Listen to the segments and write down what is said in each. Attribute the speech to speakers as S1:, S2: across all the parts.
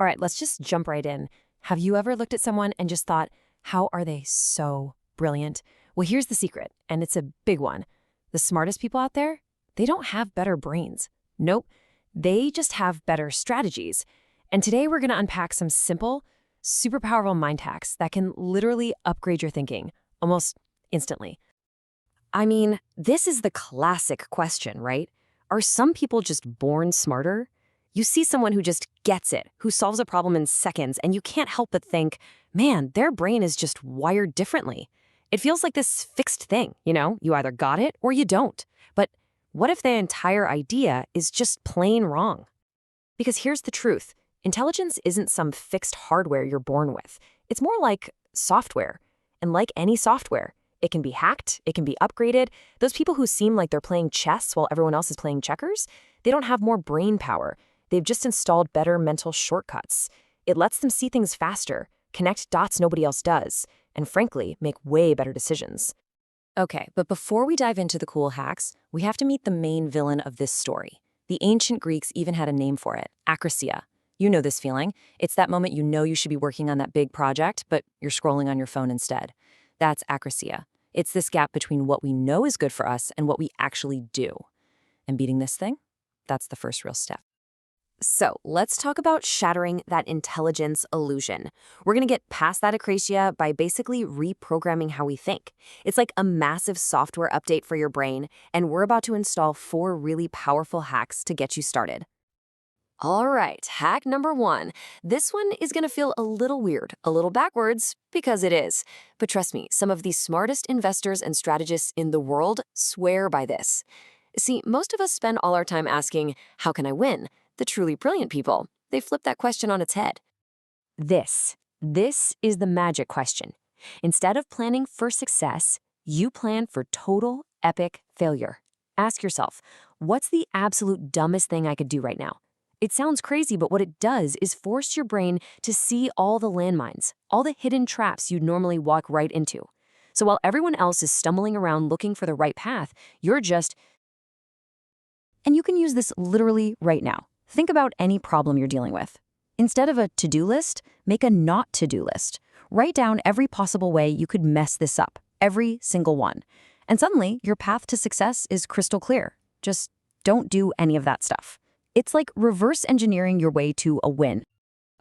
S1: All right, let's just jump right in. Have you ever looked at someone and just thought, how are they so brilliant? Well, here's the secret, and it's a big one. The smartest people out there, they don't have better brains. Nope, they just have better strategies. And today we're going to unpack some simple, super powerful mind hacks that can literally upgrade your thinking almost instantly. I mean, this is the classic question, right? Are some people just born smarter? You see someone who just gets it, who solves a problem in seconds, and you can't help but think, man, their brain is just wired differently. It feels like this fixed thing, you either got it or you don't. But what if the entire idea is just plain wrong? Because here's the truth. Intelligence isn't some fixed hardware you're born with. It's more like software. And like any software, it can be hacked, it can be upgraded. Those people who seem like they're playing chess while everyone else is playing checkers, they don't have more brain power. They've just installed better mental shortcuts. It lets them see things faster, connect dots nobody else does, and frankly, make way better decisions. Okay, but before we dive into the cool hacks, we have to meet the main villain of this story. The ancient Greeks even had a name for it, acrasia. You know this feeling. It's that moment you know you should be working on that big project, but you're scrolling on your phone instead. That's acrasia. It's this gap between what we know is good for us and what we actually do. And beating this thing, that's the first real step. So let's talk about shattering that intelligence illusion. We're going to get past that acrasia by basically reprogramming how we think. It's like a massive software update for your brain, and we're about to install 4 really powerful hacks to get you started. All right, hack number 1. This one is going to feel a little weird, a little backwards, because it is. But trust me, some of the smartest investors and strategists in the world swear by this. See, most of us spend all our time asking, how can I win? The truly brilliant people, they flip that question on its head. This is the magic question. Instead of planning for success, you plan for total epic failure. Ask yourself, what's the absolute dumbest thing I could do right now? It sounds crazy, but what it does is force your brain to see all the landmines, all the hidden traps you'd normally walk right into. So while everyone else is stumbling around looking for the right path, you're just... And you can use this literally right now. Think about any problem you're dealing with. Instead of a to-do list, make a not to-do list. Write down every possible way you could mess this up, every single one. And suddenly, your path to success is crystal clear. Just don't do any of that stuff. It's like reverse engineering your way to a win.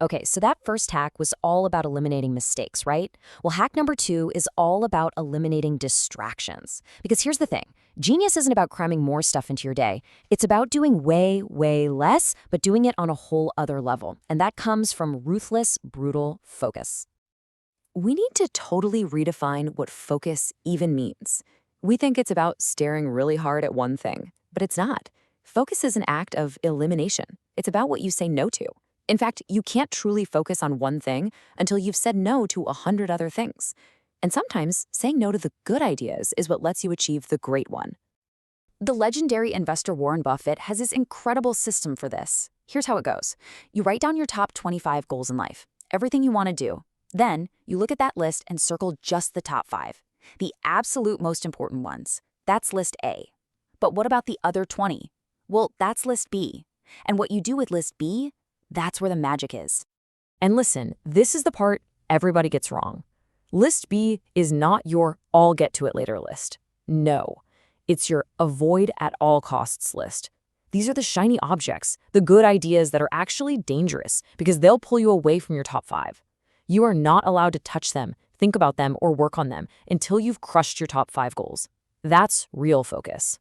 S1: Okay, so that first hack was all about eliminating mistakes, right? Well, hack number 2 is all about eliminating distractions. Because here's the thing. Genius isn't about cramming more stuff into your day. It's about doing way, way less, but doing it on a whole other level. And that comes from ruthless, brutal focus. We need to totally redefine what focus even means. We think it's about staring really hard at one thing, but it's not. Focus is an act of elimination. It's about what you say no to. In fact, you can't truly focus on one thing until you've said no to 100 other things. And sometimes saying no to the good ideas is what lets you achieve the great one. The legendary investor Warren Buffett has this incredible system for this. Here's how it goes. You write down your top 25 goals in life, everything you want to do. Then you look at that list and circle just the top 5, the absolute most important ones. That's list A. But what about the other 20? Well, that's list B. And what you do with list B, that's where the magic is. And listen, this is the part everybody gets wrong. List B is not your I'll get to it later list. No, it's your avoid at all costs list. These are the shiny objects, the good ideas that are actually dangerous because they'll pull you away from your top 5. You are not allowed to touch them, think about them, or work on them until you've crushed your top 5 goals. That's real focus.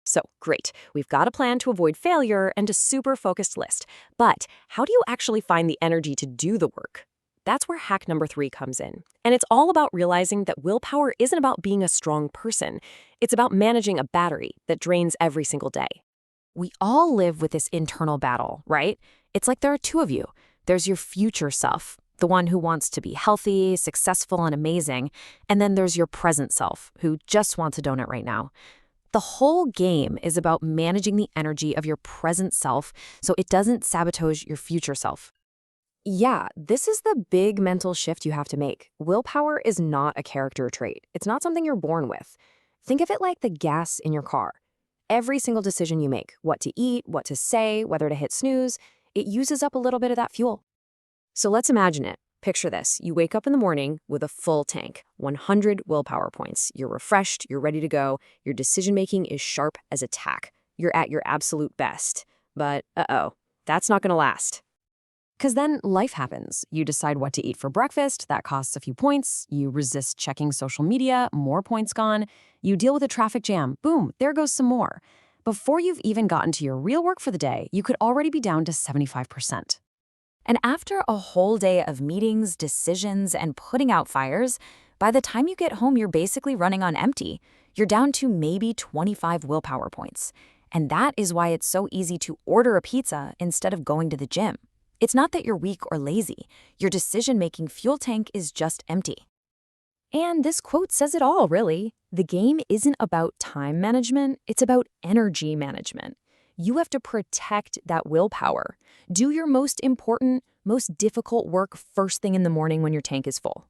S1: So, great, we've got a plan to avoid failure and a super focused list. But how do you actually find the energy to do the work? That's where hack number 3 comes in. And it's all about realizing that willpower isn't about being a strong person. It's about managing a battery that drains every single day. We all live with this internal battle, right? It's like there are 2 of you. There's your future self, the one who wants to be healthy, successful, and amazing. And then there's your present self, who just wants a donut right now. The whole game is about managing the energy of your present self so it doesn't sabotage your future self. Yeah, this is the big mental shift you have to make. Willpower is not a character trait. It's not something you're born with. Think of it like the gas in your car. Every single decision you make, what to eat, what to say, whether to hit snooze, it uses up a little bit of that fuel. So let's imagine it. Picture this. You wake up in the morning with a full tank, 100 willpower points. You're refreshed, you're ready to go, your decision making is sharp as a tack. You're at your absolute best. But that's not going to last. Because then life happens. You decide what to eat for breakfast, that costs a few points. You resist checking social media, more points gone. You deal with a traffic jam, boom, there goes some more. Before you've even gotten to your real work for the day, you could already be down to 75%.
S2: And after a whole day of meetings, decisions, and putting out fires, by the time you get home, you're basically running on empty. You're down to maybe 25 willpower points. And that is why it's so easy to order a pizza instead of going to the gym. It's not that you're weak or lazy. Your decision-making fuel tank is just empty.
S1: And this quote says it all, really. The game isn't about time management, it's about energy management. You have to protect that willpower. Do your most important, most difficult work first thing in the morning when your tank is full.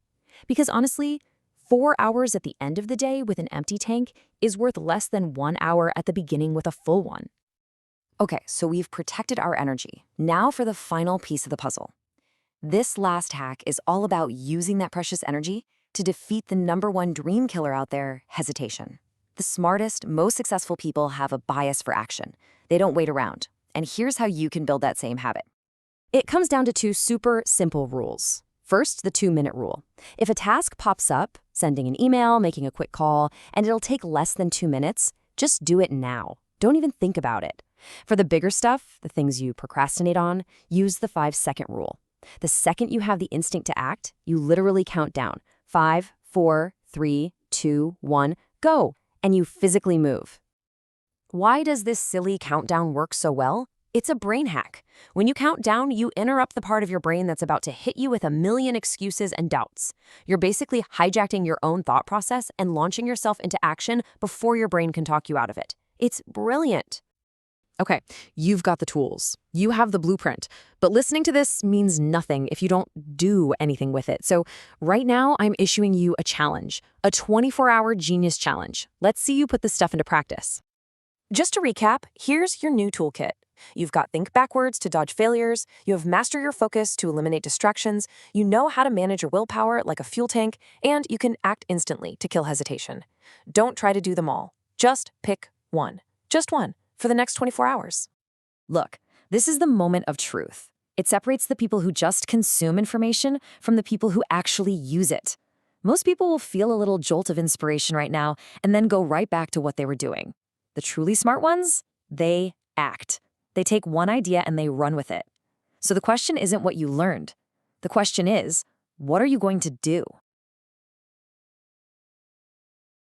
S1: Because honestly, 4 hours at the end of the day with an empty tank is worth less than 1 hour at the beginning with a full one. Okay, so we've protected our energy. Now for the final piece of the puzzle. This last hack is all about using that precious energy to defeat the #1 dream killer out there, hesitation. The smartest, most successful people have a bias for action. They don't wait around. And here's how you can build that same habit. It comes down to 2 super simple rules. First, the 2-minute rule. If a task pops up, sending an email, making a quick call, and it'll take less than 2 minutes, just do it now. Don't even think about it. For the bigger stuff, the things you procrastinate on, use the 5-second rule. The second you have the instinct to act, you literally count down. 5, 4, 3, 2, 1, go, and you physically move. Why does this silly countdown work so well? It's a brain hack. When you count down, you interrupt the part of your brain that's about to hit you with a million excuses and doubts. You're basically hijacking your own thought process and launching yourself into action before your brain can talk you out of it. It's brilliant. Okay, you've got the tools. You have the blueprint. But listening to this means nothing if you don't do anything with it. So right now, I'm issuing you a challenge, a 24-hour genius challenge. Let's see you put this stuff into practice. Just to recap, here's your new toolkit. You've got Think Backwards to dodge failures, you have Master Your Focus to eliminate distractions, you know how to manage your willpower like a fuel tank, and you can act instantly to kill hesitation. Don't try to do them all. Just pick one. Just one. For the next 24 hours. Look, this is the moment of truth. It separates the people who just consume information from the people who actually use it. Most people will feel a little jolt of inspiration right now and then go right back to what they were doing. The truly smart ones, they act. They take one idea and they run with it. So the question isn't what you learned. The question is, what are you going to do?